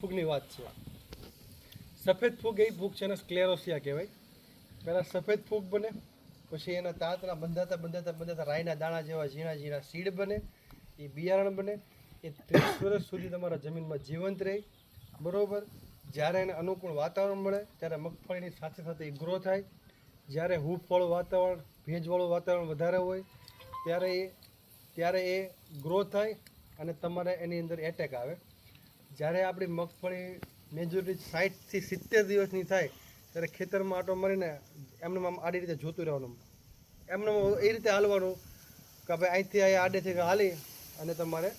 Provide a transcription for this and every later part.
ફૂગની વાત છે. સફેદ ફૂગ એ ફૂગ છે, એને સ્ક્લેરોસિયા કહેવાય. પહેલાં સફેદ ફૂગ બને, પછી એના તાતણા બંધાતા બંધાતા બંધાતા રાઈના દાણા જેવા ઝીણા ઝીણા સીડ બને, એ બિયારણ બને. એ 30 વર્ષ સુધી તમારા જમીનમાં જીવંત રહે. બરાબર. જ્યારે એને અનુકૂળ વાતાવરણ મળે ત્યારે મગફળીની સાથે સાથે એ ગ્રો થાય. જ્યારે હૂંફવાળું વાતાવરણ, ભેજવાળું વાતાવરણ વધારે હોય ત્યારે એ ગ્રો થાય અને તમારે એની અંદર એટેક આવે. જ્યારે આપણી મગફળી મેજોરિટી 60 થી 70 દિવસની થાય ત્યારે ખેતરમાં આટો મારીને એમને આમ આડી રીતે જોતું રહેવાનું, એમને એ રીતે હાલવાનું કે ભાઈ અહીંથી અહીંયા આડેથી હાલી અને તમારે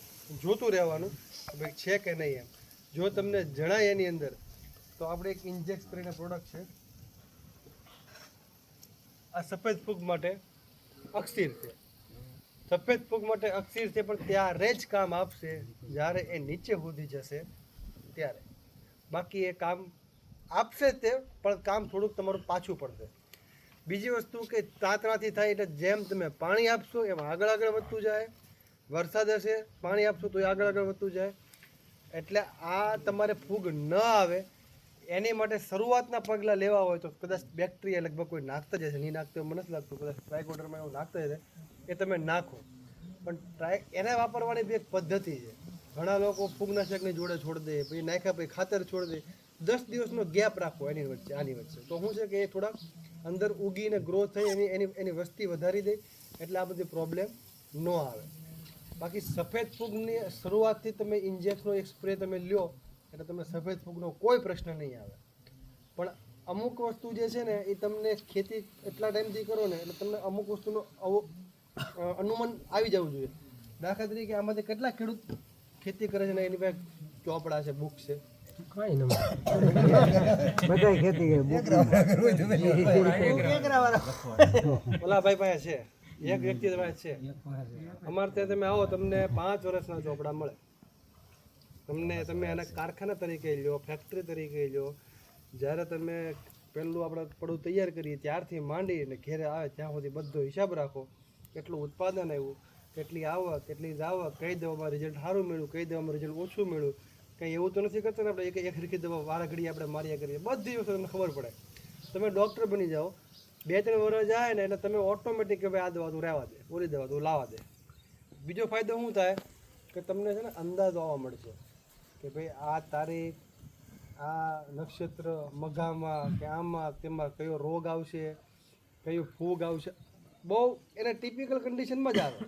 જોતું રહેવાનું કે ભાઈ છે કે નહીં. એમ જો તમને જણાય એની અંદર તો આપણે એક ઇન્જેક્ટ કરીને પ્રોડક્ટ છે, આ સફેદ ફૂગ માટે અક્ષીર છે. સફેદ ફૂગ માટે અક્ષીર છે, પણ ત્યારે જ કામ આપશે જ્યારે એ નીચે સુધી જશે ત્યારે. બાકી એ કામ આપશે તે, પણ કામ થોડુંક તમારું પાછું પડશે. બીજી વસ્તુ કે તાતણાથી થાય એટલે જેમ તમે પાણી આપશો એમ આગળ આગળ વધતું જાય. વરસાદ હશે, પાણી આપશો તો એ આગળ આગળ વધતું જાય. એટલે આ તમારે ફૂગ ન આવે એની માટે શરૂઆતના પગલાં લેવા હોય તો કદાચ બેક્ટેરિયા લગભગ કોઈ નાખતા જ હશે, નહીં નાખતો મને નથી લાગતું, કદાચ ટ્રાયકોડરમાં એવું નાખતા હશે એ તમે નાખો. પણ એને વાપરવાની બી એક પદ્ધતિ છે. ઘણા લોકો ફૂગનાશકની જોડે છોડી દે, પછી નાખ્યા પછી ખાતર છોડી દે. 10 દિવસનો ગેપ રાખો આની વચ્ચે. તો શું છે કે એ થોડાક અંદર ઉગીને ગ્રો થઈ એની વસ્તી વધારી દે, એટલે આ બધી પ્રોબ્લેમ ન આવે. બાકી સફેદ ફૂગની શરૂઆતથી તમે ઇન્જેક્શનનો એક સ્પ્રે તમે લ્યો એટલે તમે સફેદ ફૂગનો કોઈ પ્રશ્ન નહીં આવે. પણ અમુક વસ્તુ જે છે ને એ તમને ખેતી એટલા ટાઈમથી કરો ને એટલે તમને અમુક વસ્તુનો અનુમાન આવી જવું જોઈએ. દાખલા તરીકે આમાંથી કેટલા ખેડૂત ખેતી કરે છે ને એની પાસે ચોપડા છે, બુક છે? ઓલા ભાઈ પાસે છે, એક વ્યક્તિ પાસે છે. અમારે ત્યાં તમે આવો તમને 5 વર્ષના ચોપડા મળે. તમે એને કારખાના તરીકે લો, ફેક્ટરી તરીકે લો. જ્યારે તમે પહેલું આપણે પડું તૈયાર કરીએ ત્યારથી માંડી અને ઘેરે આવે ત્યાં સુધી બધો હિસાબ રાખો. કેટલું ઉત્પાદન આવ્યું, કેટલી આવક, કેટલી જાવક, કઈ દવામાં રિઝલ્ટ સારું મળ્યું, કઈ દવામાં રિઝલ્ટ ઓછું મળ્યું. કંઈ એવું તો નથી કરતા ને આપણે એક હરખી દવા વારા ઘડી આપણે માર્યા કરીએ. બધી વસ્તુ તમને ખબર પડે. તમે ડૉક્ટર બની જાઓ, 2-3 વર્ષ જાય ને એટલે તમે ઓટોમેટિક કે ભાઈ આ દવા તું રહેવા દે, ઓલી દવા તું લાવવા દે. બીજો ફાયદો શું થાય કે તમને છે ને અંદાજ આવવા મળશે કે ભાઈ આ તારીખ, આ નક્ષત્ર, મઘામાં કે આમાં તેમાં કયો રોગ આવશે, કયું ફૂગ આવશે. બહુ એને ટિપિકલ કન્ડિશનમાં જ આવે,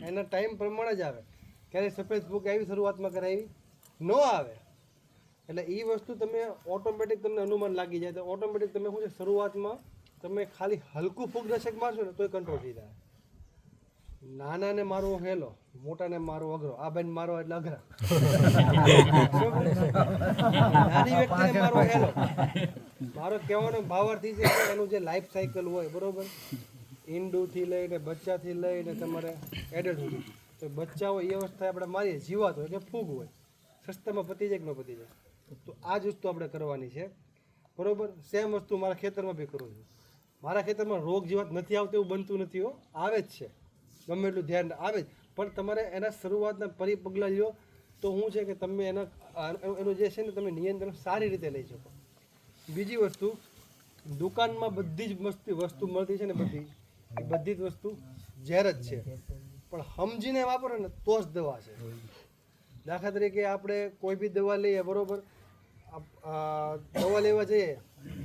એના ટાઈમ પ્રમાણે જ આવે. ક્યારેય સફેદ ફૂગ આવી શરૂઆતમાં કરાવી ન આવે. એટલે એ વસ્તુ તમે ઓટોમેટિક તમને અનુમાન લાગી જાય તો ઓટોમેટિક તમે શું છે શરૂઆતમાં તમે ખાલી હલકું ફૂગનાશક મારશો ને તોય કંટ્રોલ થઈ જાય. નાનાને મારવો હેલો, મોટાને મારવો અઘરો. આ ભાઈને મારવો એટલે અઘરા. નાની વ્યક્તિને મારવો હેલો. મારો કહેવાનો ભાવાર્થ છે કે એનું જે લાઈફ સાયકલ હોય, બરોબર, ઈંડુથી લઈને બચ્ચાથી લઈને તમારે એડલ્ટ સુધી, તો બચ્ચા હોય એ અવસ્થાએ આપણે મારીએ જીવાત હોય એટલે ફૂગ હોય, સસ્તામાં પતી જાય કે ન પતી જાય. તો આ જ વસ્તુ આપણે કરવાની છે, બરોબર. સેમ વસ્તુ મારા ખેતરમાં બી કરું છું. મારા ખેતરમાં રોગ જીવાત નથી આવતો એવું બનતું નથી હો, આવે જ છે. ગમે એટલું ધ્યાન આવે જ, પણ તમારે એના શરૂઆતના પગલાં લ્યો તો શું છે કે તમે એનું જે છે ને તમે નિયંત્રણ સારી રીતે લઈ શકો. બીજી વસ્તુ, દુકાનમાં બધી જ વસ્તુ મળતી છે ને બધી જ વસ્તુ ઝેર જ છે, પણ સમજીને વાપરો ને તો જ દવા છે. દાખલા તરીકે આપણે કોઈ બી દવા લઈએ, બરોબર, દવા લેવા જઈએ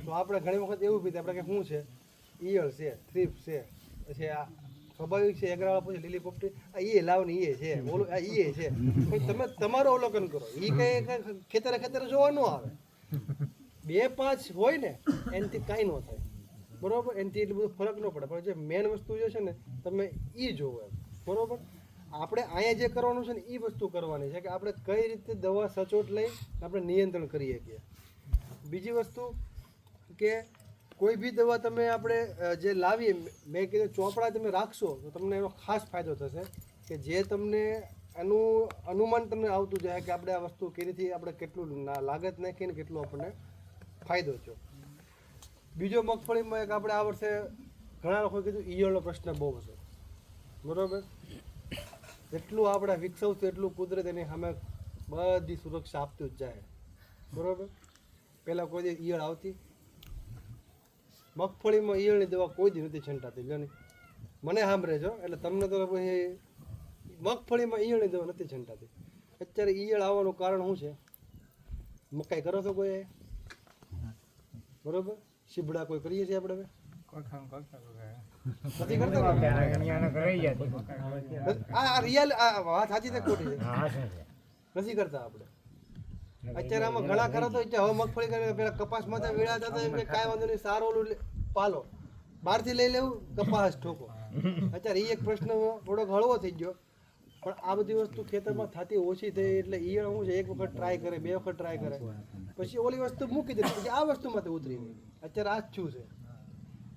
તો આપણે ઘણી વખત એવું પીતે આપણે કે શું છે, ઈયળ છે, થ્રીપ્સ છે, પછી આ સ્વાભાવિક છે એગરાવા પછી લીલી પોપટી, એ લાવની એ છે, ઓલું એ છે. પણ તમે તમારું અવલોકન કરો. એ કંઈ ખેતરે જોવા ન આવે. 2-5 હોય ને એનાથી કાંઈ ન થાય, બરાબર. એનાથી એટલું બધું ફરક ન પડે. પણ જે મેન વસ્તુ જે છે ને તમે એ જોવો એમ, બરાબર. આપણે અહીંયા જે કરવાનું છે ને એ વસ્તુ કરવાની છે કે આપણે કઈ રીતે દવા સચોટ લઈ આપણે નિયંત્રણ કરીએ છીએ. બીજી વસ્તુ કે કોઈ બી દવા તમે આપણે જે લાવીએ, મેં કીધું ચોપડા તમે રાખશો તો તમને એનો ખાસ ફાયદો થશે કે જે તમને એનું અનુમાન તમને આવતું જાય કે આપણે આ વસ્તુ કેરીથી આપણે કેટલું લાગત નાખીને કેટલું આપણને ફાયદો છે. બીજો મગફળીમાં એક આપણે આ વર્ષે ઘણા લોકોએ કીધું ઈયળનો પ્રશ્ન બહુ છે, બરાબર. જેટલું આપણે વિકસાવશું એટલું કુદરત એની સામે બધી સુરક્ષા આપતું જ જાય. બરોબર. પહેલાં કોઈ દી ઈયળ આવતી? મગફળીમાં ઈયળની દવા કોઈ દી નથી છંટાતી, લ્યો ને મને સાંભળે છો એટલે તમને તો પછી મગફળીમાં ઈયળની દવા નથી છંટાતી. અત્યારે ઈયળ આવવાનું કારણ શું છે? મકાઈ કરો છો કોઈ? બરોબર. શીબડા કોઈ કરીએ છીએ આપણે? નથી કરતા. આ રિયલ વાત સાચી છે ખોટી છે? નથી કરતા આપણે. અત્યારે આમાં ઘણા ખરા તો હવે મગફળી કરે પેલા કપાસમાં વેળાતા હતા એમ કે કાંઈ વાંધો નહીં, સારો ઓલું પાલો બહારથી લઈ લેવું, કપાસ ઠોકો. અત્યારે એ એક પ્રશ્ન થોડોક હળવો થઈ ગયો, પણ આ બધી વસ્તુ ખેતરમાં થતી ઓછી થઈ એટલે ઈયળ શું છે, એક વખત ટ્રાય કરે, બે વખત ટ્રાય કરે, પછી ઓલી વસ્તુ મૂકી દે, પછી આ વસ્તુમાંથી ઉતરી ગઈ. અત્યારે આ જ શું છે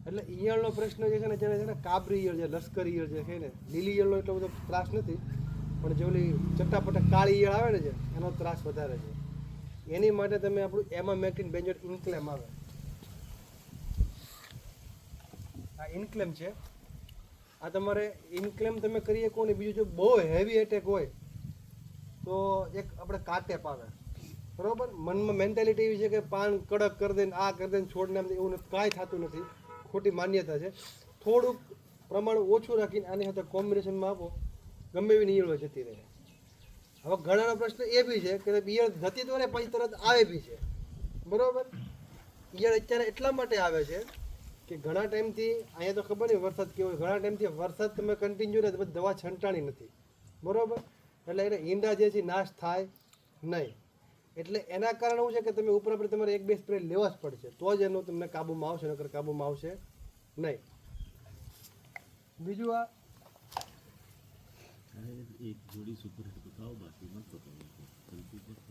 એટલે ઈયળનો પ્રશ્ન જે છે ને અત્યારે છે ને કાબરી ઈયળ છે, લશ્કરી ઈયળ છે ને, લીલી ઈયળનો એટલો બધો ત્રાસ નથી, પણ જે ઓલી ચટ્ટાપટ્ટા કાળી ઈયળ આવે ને છે એનો ત્રાસ વધારે છે. એની માટે તમે આપણું એમામેક્ટિન બેન્ઝોએટ ઇન્ક્લેમ આવે, આ ઇન્ક્લેમ છે. આ તમારે ઇન્ક્લેમ તમે કરીએ કોને, બીજું જો બહુ હેવી એટેક હોય તો એક આપણે કાટેપ આવે, બરોબર. મનમાં મેન્ટાલિટી એવી છે કે પાન કડક કરી દે, આ કરી દે, છોડને એવું કાંઈ થતું નથી, ખોટી માન્યતા છે. થોડુંક પ્રમાણ ઓછું રાખીને આની સાથે કોમ્બિનેશનમાં આપો, ગમે એવી ઈયળો જતી રહે. હવે ઘણાનો પ્રશ્ન એ બી છે કે ઈયળ જતી તો રહે પછી તરત આવે બી છે, બરોબર. ઈયળ અત્યારે એટલા માટે આવે છે કે ઘણા ટાઈમથી અહીંયા તો ખબર નહીં વરસાદ કેવો, ઘણા ટાઈમથી વરસાદ તમે કન્ટિન્યુ રહે દવા છંટાણી નથી, બરોબર. એટલે એને ઈંડા જે છે નાશ થાય નહીં. એટલે એના કારણે શું છે કે તમે ઉપર તમારે એક બે સ્પ્રે લેવા જ પડશે તો જ એનું તમને કાબૂમાં આવશે, નકર કાબૂમાં આવશે નહીં. બીજું આ એક જોડી સુપર હિટ બતાવો, બાકી મત બતાવો.